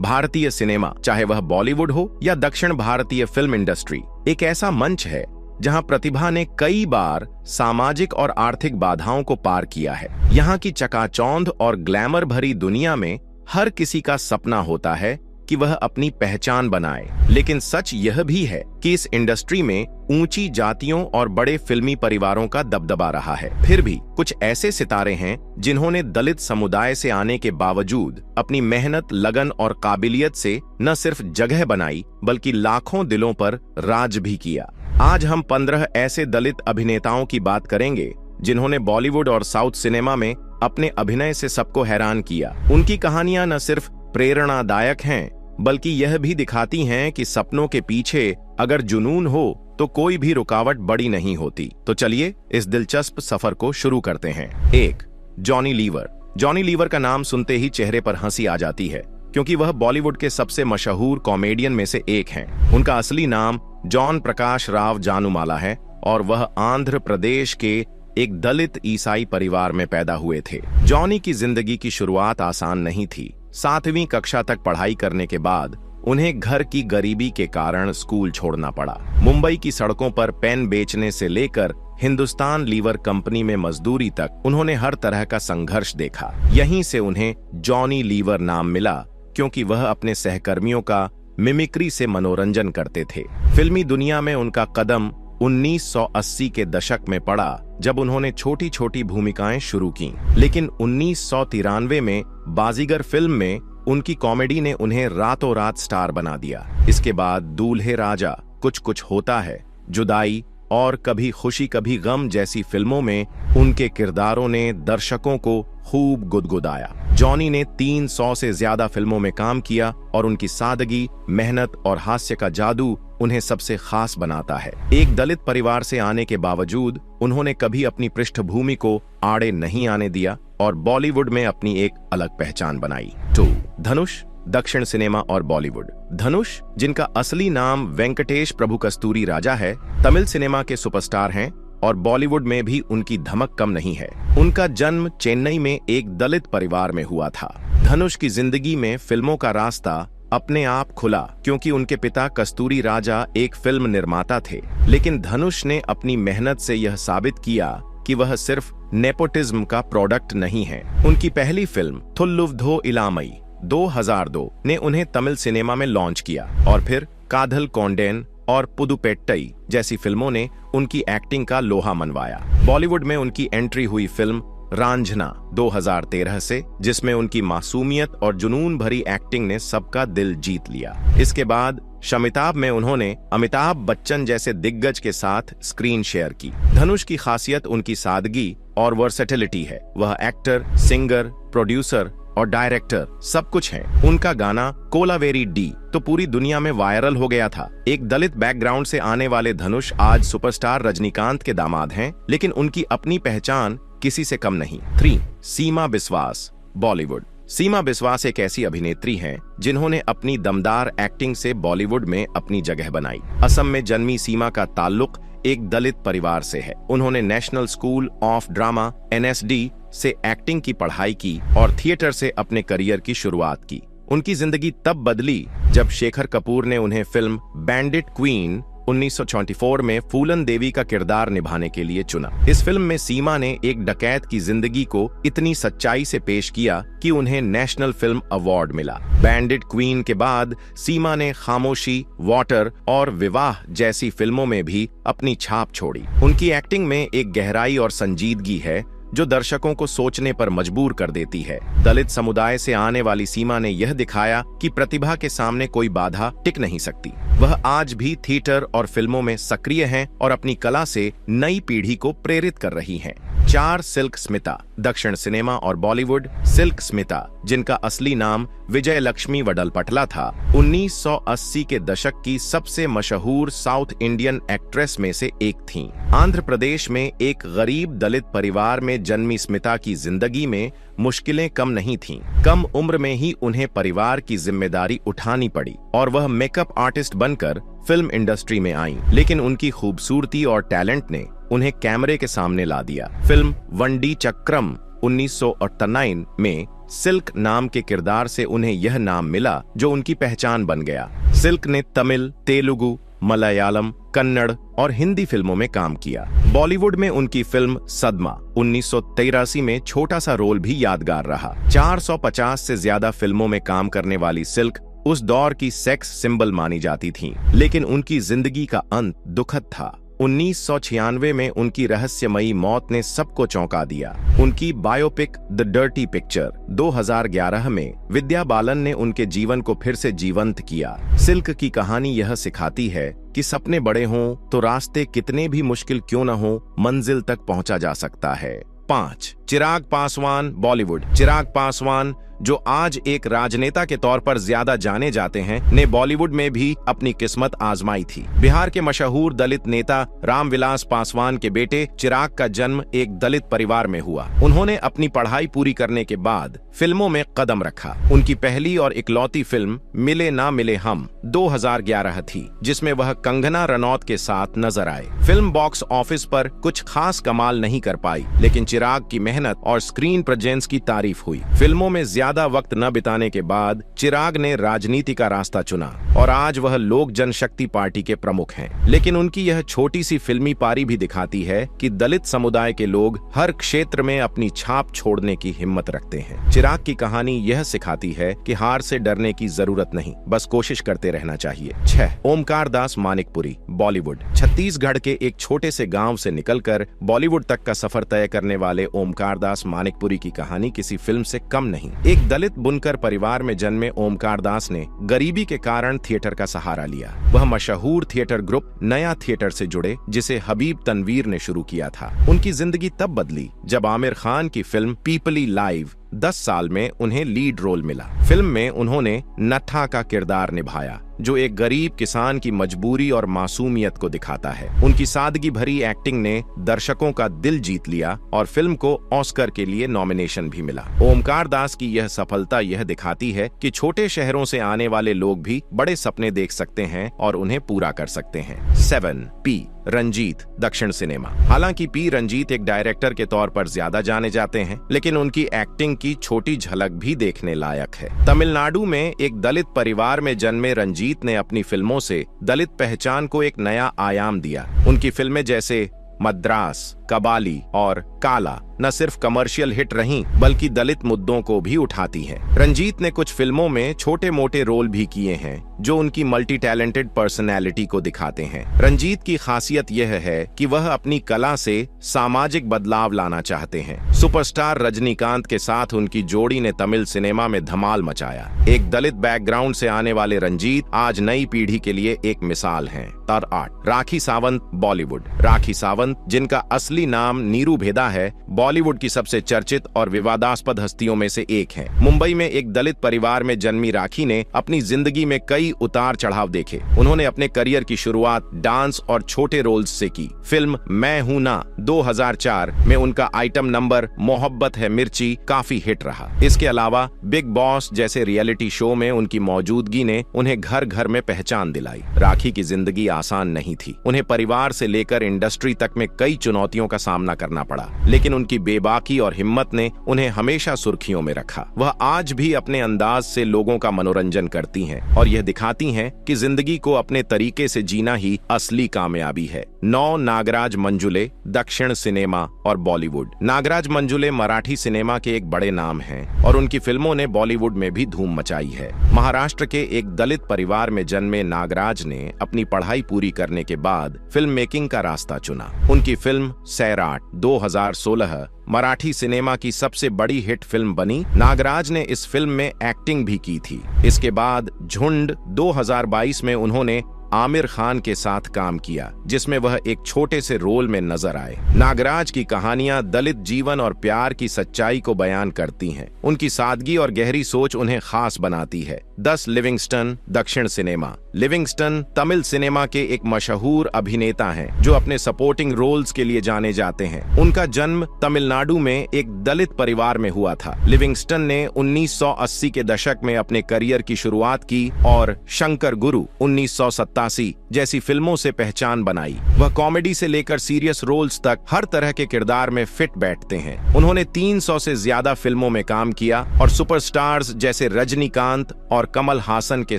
भारतीय सिनेमा, चाहे वह बॉलीवुड हो या दक्षिण भारतीय फिल्म इंडस्ट्री, एक ऐसा मंच है जहां प्रतिभा ने कई बार सामाजिक और आर्थिक बाधाओं को पार किया है। यहाँ की चकाचौंध और ग्लैमर भरी दुनिया में हर किसी का सपना होता है कि वह अपनी पहचान बनाए, लेकिन सच यह भी है कि इस इंडस्ट्री में ऊंची जातियों और बड़े फिल्मी परिवारों का दबदबा रहा है। फिर भी कुछ ऐसे सितारे हैं जिन्होंने दलित समुदाय से आने के बावजूद अपनी मेहनत, लगन और काबिलियत से न सिर्फ जगह बनाई बल्कि लाखों दिलों पर राज भी किया। आज हम 15 ऐसे दलित अभिनेताओं की बात करेंगे जिन्होंने बॉलीवुड और साउथ सिनेमा में अपने अभिनय से सबको हैरान किया। उनकी कहानियां न सिर्फ प्रेरणादायक हैं बल्कि यह भी दिखाती हैं कि सपनों के पीछे अगर जुनून हो तो कोई भी रुकावट बड़ी नहीं होती। तो चलिए इस दिलचस्प सफर को शुरू करते हैं। 1. Johnny liver. जॉनी लीवर का नाम सुनते ही चेहरे पर हंसी आ जाती है क्योंकि वह बॉलीवुड के सबसे मशहूर कॉमेडियन में से एक हैं। उनका असली नाम जॉन प्रकाश राव जानूमाला है और वह आंध्र प्रदेश के एक दलित ईसाई परिवार में पैदा हुए थे। जॉनी की जिंदगी की शुरुआत आसान नहीं थी। 7वीं कक्षा तक पढ़ाई करने के बाद उन्हें घर की गरीबी के कारण स्कूल छोड़ना पड़ा। मुंबई की सड़कों पर पेन बेचने से लेकर हिंदुस्तान लीवर कंपनी में मजदूरी तक उन्होंने हर तरह का संघर्ष देखा। यहीं से उन्हें जॉनी लीवर नाम मिला क्योंकि वह अपने सहकर्मियों का मिमिक्री से मनोरंजन करते थे। फिल्मी दुनिया में उनका कदम 1980 के दशक में पड़ा जब उन्होंने छोटी छोटी भूमिकाएं शुरू की, लेकिन 1993 में बाजीगर फिल्म में उनकी कॉमेडी ने उन्हें रातों रात स्टार बना दिया। इसके बाद दूल्हे राजा, कुछ कुछ होता है, जुदाई और कभी खुशी कभी गम जैसी फिल्मों में उनके किरदारों ने दर्शकों को खूब गुदगुदाया। जॉनी ने 300 से ज्यादा फिल्मों में काम किया और उनकी सादगी, मेहनत और हास्य का जादू उन्हें सबसे खास बनाता है। एक दलित परिवार से आने के बावजूद उन्होंने कभी अपनी पृष्ठभूमि को आड़े नहीं आने दिया और बॉलीवुड में अपनी एक अलग पहचान बनाई। 2. धनुष। दक्षिण सिनेमा और बॉलीवुड। धनुष, जिनका असली नाम वेंकटेश प्रभु कस्तूरी राजा है, तमिल सिनेमा के सुपरस्टार हैं और बॉलीवुड में भी उनकी धमक कम नहीं है। उनका जन्म चेन्नई में एक दलित परिवार में हुआ था। धनुष की जिंदगी में फिल्मों का रास्ता अपने आप खुला क्योंकि उनके पिता कस्तूरी राजा एक फिल्म निर्माता थे, लेकिन धनुष ने अपनी मेहनत से यह साबित किया कि वह सिर्फ नेपोटिज्म का प्रोडक्ट नहीं है। उनकी पहली फिल्म थुल्लुवधो इलामई 2002 ने उन्हें तमिल सिनेमा में लॉन्च किया और फिर काधल कोंडेन और पुदुपेट्टई जैसी फिल्मों ने उनकी एक्टिंग का लोहा मनवाया। बॉलीवुड में उनकी एंट्री हुई फिल्म रांझना 2013 से, जिसमें उनकी मासूमियत और जुनून भरी एक्टिंग ने सबका दिल जीत लिया। इसके बाद शमिताभ में उन्होंने अमिताभ बच्चन जैसे दिग्गज के साथ स्क्रीन शेयर की। धनुष की खासियत उनकी सादगी और वर्सेटिलिटी है। वह एक्टर, सिंगर, प्रोड्यूसर और डायरेक्टर सब कुछ है। उनका गाना कोलावेरी डी तो पूरी दुनिया में वायरल हो गया था। एक दलित बैकग्राउंड से आने वाले धनुष आज सुपरस्टार रजनीकांत के दामाद हैं, लेकिन उनकी अपनी पहचान किसी से कम नहीं। 3. सीमा बिस्वास। बॉलीवुड। सीमा बिस्वास एक ऐसी अभिनेत्री हैं जिन्होंने अपनी दमदार एक्टिंग से बॉलीवुड में अपनी जगह बनाई। असम में जन्मी सीमा का ताल्लुक एक दलित परिवार से है। उन्होंने national school of drama (NSD) से एक्टिंग की पढ़ाई की और थिएटर से अपने करियर की शुरुआत की। उनकी जिंदगी तब बदली जब शेखर कपूर ने उन्हें फिल्म बैंडिट क्वीन 1974 में फूलन देवी का किरदार निभाने के लिए चुना। इस फिल्म में सीमा ने एक डकैत की जिंदगी को इतनी सच्चाई से पेश किया कि उन्हें नेशनल फिल्म अवार्ड मिला। बैंडिट क्वीन के बाद सीमा ने खामोशी, वाटर और विवाह जैसी फिल्मों में भी अपनी छाप छोड़ी। उनकी एक्टिंग में एक गहराई और संजीदगी है जो दर्शकों को सोचने पर मजबूर कर देती है। दलित समुदाय से आने वाली सीमा ने यह दिखाया कि प्रतिभा के सामने कोई बाधा टिक नहीं सकती। वह आज भी थिएटर और फिल्मों में सक्रिय हैं और अपनी कला से नई पीढ़ी को प्रेरित कर रही हैं। 4. सिल्क स्मिता। दक्षिण सिनेमा और बॉलीवुड। सिल्क स्मिता, जिनका असली नाम विजय लक्ष्मी वडलपटला था, 1980 के दशक की सबसे मशहूर साउथ इंडियन एक्ट्रेस में से एक थीं। आंध्र प्रदेश में एक गरीब दलित परिवार में जन्मी स्मिता की जिंदगी में मुश्किलें कम नहीं थीं। कम उम्र में ही उन्हें परिवार की जिम्मेदारी उठानी पड़ी और वह मेकअप आर्टिस्ट बनकर फिल्म इंडस्ट्री में आईं। लेकिन उनकी खूबसूरती और टैलेंट ने उन्हें कैमरे के सामने ला दिया। फिल्म वंडी चक्रम 1989 में सिल्क नाम के किरदार से उन्हें यह नाम मिला जो उनकी पहचान बन गया। सिल्क ने तमिल, तेलुगु, मलयालम, कन्नड़ और हिंदी फिल्मों में काम किया। बॉलीवुड में उनकी फिल्म सदमा 1983 में छोटा सा रोल भी यादगार रहा। 450 से ज्यादा फिल्मों में काम करने वाली सिल्क उस दौर की सेक्स सिंबल मानी जाती थीं, लेकिन उनकी जिंदगी का अंत दुखद था। 1996 में उनकी रहस्यमयी मौत ने सबको चौंका दिया। उनकी बायोपिक द डर्टी पिक्चर 2011 में विद्या बालन ने उनके जीवन को फिर से जीवंत किया। सिल्क की कहानी यह सिखाती है कि सपने बड़े हों तो रास्ते कितने भी मुश्किल क्यों न हो, मंजिल तक पहुंचा जा सकता है। 5. चिराग पासवान, बॉलीवुड। चिराग पासवान, जो आज एक राजनेता के तौर पर ज्यादा जाने जाते हैं, ने बॉलीवुड में भी अपनी किस्मत आजमाई थी। बिहार के मशहूर दलित नेता रामविलास पासवान के बेटे चिराग का जन्म एक दलित परिवार में हुआ। उन्होंने अपनी पढ़ाई पूरी करने के बाद फिल्मों में कदम रखा। उनकी पहली और इकलौती फिल्म मिले ना मिले हम 2011 थी, जिसमें वह कंगना रनौत के साथ नजर आए। फिल्म बॉक्स ऑफिस पर कुछ खास कमाल नहीं कर पाई, लेकिन चिराग की मेहनत और स्क्रीन प्रेजेंस की तारीफ हुई। फिल्मों में ज्यादा वक्त न बिताने के बाद चिराग ने राजनीति का रास्ता चुना और आज वह लोक जनशक्ति पार्टी के प्रमुख हैं। लेकिन उनकी यह छोटी सी फिल्मी पारी भी दिखाती है कि दलित समुदाय के लोग हर क्षेत्र में अपनी छाप छोड़ने की हिम्मत रखते हैं। चिराग की कहानी यह सिखाती है कि हार से डरने की जरूरत नहीं, बस कोशिश करते रहना चाहिए। 6. ओमकार दास मानिकपुरी, बॉलीवुड। छत्तीसगढ़ के एक छोटे से गांव से निकलकर बॉलीवुड तक का सफर तय करने वाले ओमकार दास मानिकपुरी की कहानी किसी फिल्म से कम नहीं। एक दलित बुनकर परिवार में जन्मे ओमकार दास ने गरीबी के कारण थिएटर का सहारा लिया। वह मशहूर थिएटर ग्रुप नया थिएटर से जुड़े, जिसे हबीब तनवीर ने शुरू किया था। उनकी जिंदगी तब बदली जब आमिर खान की फिल्म पीपली लाइव 10 साल में उन्हें लीड रोल मिला। फिल्म में उन्होंने नट्ठा का किरदार निभाया, जो एक गरीब किसान की मजबूरी और मासूमियत को दिखाता है। उनकी सादगी भरी एक्टिंग ने दर्शकों का दिल जीत लिया और फिल्म को ऑस्कर के लिए नॉमिनेशन भी मिला। ओमकार दास की यह सफलता यह दिखाती है कि छोटे शहरों से आने वाले लोग भी बड़े सपने देख सकते हैं और उन्हें पूरा कर सकते हैं। 7. पी रंजीत, दक्षिण सिनेमा। हालांकि पी रंजीत एक डायरेक्टर के तौर पर ज्यादा जाने जाते हैं, लेकिन उनकी एक्टिंग की छोटी झलक भी देखने लायक है। तमिलनाडु में एक दलित परिवार में जन्मे रंजीत ने अपनी फिल्मों से दलित पहचान को एक नया आयाम दिया। उनकी फिल्में जैसे मद्रास, कबाली और काला न सिर्फ कमर्शियल हिट रहीं, बल्कि दलित मुद्दों को भी उठाती हैं। रंजीत ने कुछ फिल्मों में छोटे मोटे रोल भी किए हैं, जो उनकी मल्टी टैलेंटेड पर्सनैलिटी को दिखाते हैं। रंजीत की खासियत यह है कि वह अपनी कला से सामाजिक बदलाव लाना चाहते हैं। सुपरस्टार रजनीकांत के साथ उनकी जोड़ी ने तमिल सिनेमा में धमाल मचाया। एक दलित बैकग्राउंड से आने वाले रंजीत आज नई पीढ़ी के लिए एक मिसाल हैं। 8. राखी सावंत, बॉलीवुड। राखी सावंत, जिनका असली नाम नीरू भेदा है, बॉलीवुड की सबसे चर्चित और विवादास्पद हस्तियों में से एक हैं। मुंबई में एक दलित परिवार में जन्मी राखी ने अपनी जिंदगी में कई उतार चढ़ाव देखे। उन्होंने अपने करियर की शुरुआत डांस और छोटे रोल्स से की। फिल्म मैं हूं ना 2004 में उनका आइटम नंबर मोहब्बत है मिर्ची काफी हिट रहा। इसके अलावा बिग बॉस जैसे रियलिटी शो में उनकी मौजूदगी ने उन्हें घर घर में पहचान दिलाई। राखी की जिंदगी आसान नहीं थी। उन्हें परिवार से लेकर इंडस्ट्री तक में कई चुनौतियों का सामना करना पड़ा, लेकिन उनकी बेबाकी और हिम्मत ने उन्हें हमेशा सुर्खियों में रखा। वह आज भी अपने अंदाज से लोगों का मनोरंजन करती हैं और यह दिखाती हैं कि जिंदगी को अपने तरीके से जीना ही असली कामयाबी है। 9. नागराज मंजुले, दक्षिण सिनेमा और बॉलीवुड। नागराज मंजुले मराठी सिनेमा के एक बड़े नाम हैं और उनकी फिल्मों ने बॉलीवुड में भी धूम मचाई है। महाराष्ट्र के एक दलित परिवार में जन्मे नागराज ने अपनी पढ़ाई पूरी करने के बाद फिल्म मेकिंग का रास्ता चुना। उनकी फिल्म सैराट 2016 मराठी सिनेमा की सबसे बड़ी हिट फिल्म बनी। नागराज ने इस फिल्म में एक्टिंग भी की थी। इसके बाद झुंड 2022 में उन्होंने आमिर खान के साथ काम किया, जिसमें वह एक छोटे से रोल में नजर आए। नागराज की कहानियां दलित जीवन और प्यार की सच्चाई को बयान करती हैं। उनकी सादगी और गहरी सोच उन्हें खास बनाती है। 10 लिविंगस्टन, दक्षिण सिनेमा। लिविंगस्टन तमिल सिनेमा के एक मशहूर अभिनेता हैं जो अपने सपोर्टिंग रोल्स के लिए जाने जाते हैं। उनका जन्म तमिलनाडु में एक दलित परिवार में हुआ था। लिविंगस्टन ने 1980 के दशक में अपने करियर की शुरुआत की और शंकर गुरु 1987 जैसी फिल्मों से पहचान बनाई। वह कॉमेडी से लेकर सीरियस रोल्स तक हर तरह के किरदार में फिट बैठते हैं। उन्होंने 300 से ज्यादा फिल्मों में काम किया और सुपरस्टार्स जैसे रजनीकांत और कमल हासन के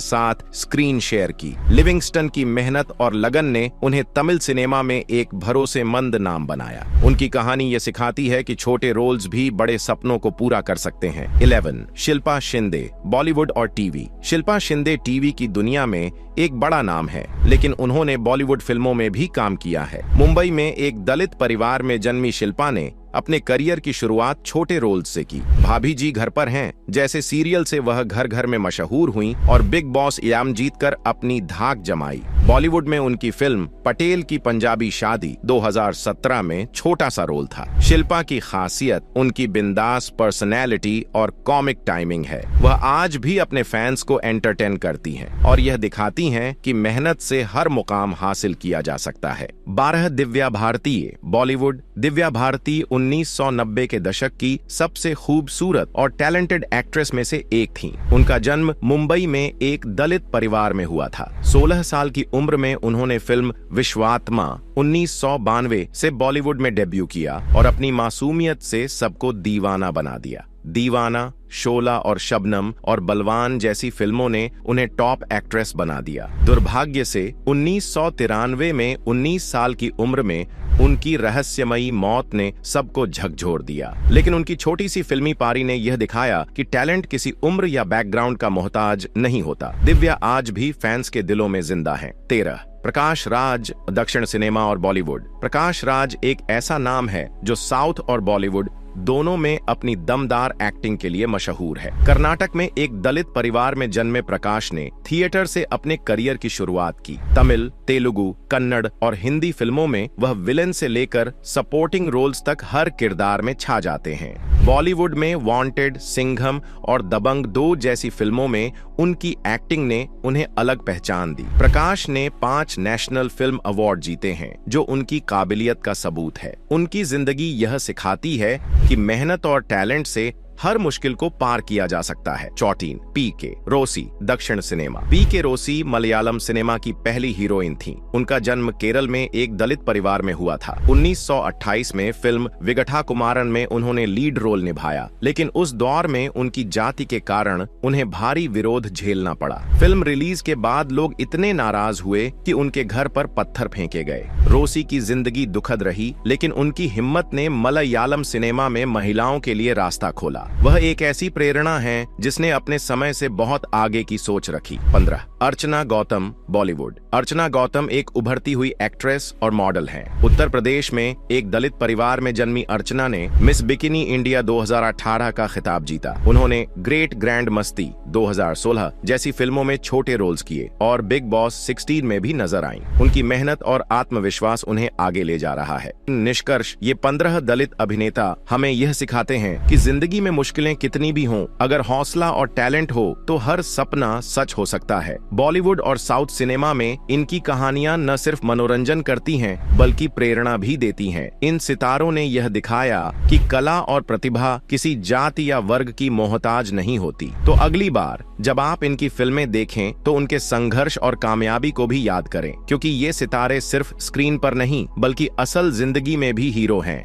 साथ स्क्रीन शेयर की। लिविंगस्टन की मेहनत और लगन ने उन्हें तमिल सिनेमा में एक भरोसेमंद नाम बनाया। उनकी कहानी ये सिखाती है कि छोटे रोल्स भी बड़े सपनों को पूरा कर सकते हैं। 11 शिल्पा शिंदे, बॉलीवुड और टीवी। शिल्पा शिंदे टीवी की दुनिया में एक बड़ा नाम है, लेकिन उन्होंने बॉलीवुड फिल्मों में भी काम किया है। मुंबई में एक दलित परिवार में जन्मी शिल्पा ने अपने करियर की शुरुआत छोटे रोल्स से की। भाभी जी घर पर हैं जैसे सीरियल से वह घर घर में मशहूर हुई और बिग बॉस इनाम जीतकर अपनी धाक जमाई। बॉलीवुड में उनकी फिल्म पटेल की पंजाबी शादी 2017 में छोटा सा रोल था। शिल्पा की खासियत उनकी बिंदास पर्सनैलिटी और कॉमिक टाइमिंग है। वह आज भी अपने फैंस को एंटरटेन करती हैं और यह दिखाती हैं कि मेहनत से हर मुकाम हासिल किया जा सकता है। 12 दिव्या भारती, बॉलीवुड। दिव्या भारती 1990 के दशक की सबसे खूबसूरत और टैलेंटेड एक्ट्रेस में से एक थीं। उनका जन्म मुंबई में एक दलित परिवार में हुआ था। 16 साल की उम्र में उन्होंने फिल्म विश्वात्मा 1992 से बॉलीवुड में डेब्यू किया और अपनी मासूमियत से सबको दीवाना बना दिया। दीवाना, शोला और शबनम और बलवान जैसी फिल्मों ने उन्हें टॉप एक्ट्रेस बना दिया। दुर्भाग्य से 1993 में 19 साल की उम्र में उनकी रहस्यमयी मौत ने सबको झकझोर दिया। लेकिन उनकी छोटी सी फिल्मी पारी ने यह दिखाया कि टैलेंट किसी उम्र या बैकग्राउंड का मोहताज नहीं होता। दिव्या आज भी फैंस के दिलों में जिंदा है। 13 प्रकाश राज, दक्षिण सिनेमा और बॉलीवुड। प्रकाश राज एक ऐसा नाम है जो साउथ और बॉलीवुड दोनों में अपनी दमदार एक्टिंग के लिए मशहूर है। कर्नाटक में एक दलित परिवार में जन्मे प्रकाश ने थिएटर से अपने करियर की शुरुआत की। तमिल, तेलुगु, कन्नड़ और हिंदी फिल्मों में वह विलेन से लेकर सपोर्टिंग रोल्स तक हर किरदार में छा जाते हैं। बॉलीवुड में वांटेड, सिंघम और दबंग 2 जैसी फिल्मों में उनकी एक्टिंग ने उन्हें अलग पहचान दी। प्रकाश ने 5 नेशनल फिल्म अवार्ड जीते हैं, जो उनकी काबिलियत का सबूत है। उनकी जिंदगी यह सिखाती है कि मेहनत और टैलेंट से हर मुश्किल को पार किया जा सकता है। 14 पीके रोसी, दक्षिण सिनेमा। पीके रोसी मलयालम सिनेमा की पहली हीरोइन थीं। उनका जन्म केरल में एक दलित परिवार में हुआ था। 1928 में फिल्म विगठा कुमारन में उन्होंने लीड रोल निभाया, लेकिन उस दौर में उनकी जाति के कारण उन्हें भारी विरोध झेलना पड़ा। फिल्म रिलीज के बाद लोग इतने नाराज हुए कि उनके घर पर पत्थर फेंके गए। रोसी की जिंदगी दुखद रही, लेकिन उनकी हिम्मत ने मलयालम सिनेमा में महिलाओं के लिए रास्ता खोला। वह एक ऐसी प्रेरणा है जिसने अपने समय से बहुत आगे की सोच रखी। 15 अर्चना गौतम, बॉलीवुड। अर्चना गौतम एक उभरती हुई एक्ट्रेस और मॉडल हैं। उत्तर प्रदेश में एक दलित परिवार में जन्मी अर्चना ने मिस बिकिनी इंडिया 2018 का खिताब जीता। उन्होंने ग्रेट ग्रैंड मस्ती 2016 जैसी फिल्मों में छोटे रोल्स किए और बिग बॉस 16 में भी नजर आईं। उनकी मेहनत और आत्मविश्वास उन्हें आगे ले जा रहा है। निष्कर्ष, ये 15 दलित अभिनेता हमें यह सिखाते हैं कि जिंदगी में मुश्किलें कितनी भी हों, अगर हौसला और टैलेंट हो तो हर सपना सच हो सकता है। बॉलीवुड और साउथ सिनेमा में इनकी कहानियां न सिर्फ मनोरंजन करती हैं, बल्कि प्रेरणा भी देती हैं। इन सितारों ने यह दिखाया कि कला और प्रतिभा किसी जाति या वर्ग की मोहताज नहीं होती। तो अगली बार जब आप इनकी फिल्में देखें तो उनके संघर्ष और कामयाबी को भी याद करें, क्योंकि ये सितारे सिर्फ स्क्रीन पर नहीं बल्कि असल जिंदगी में भी हीरो हैं।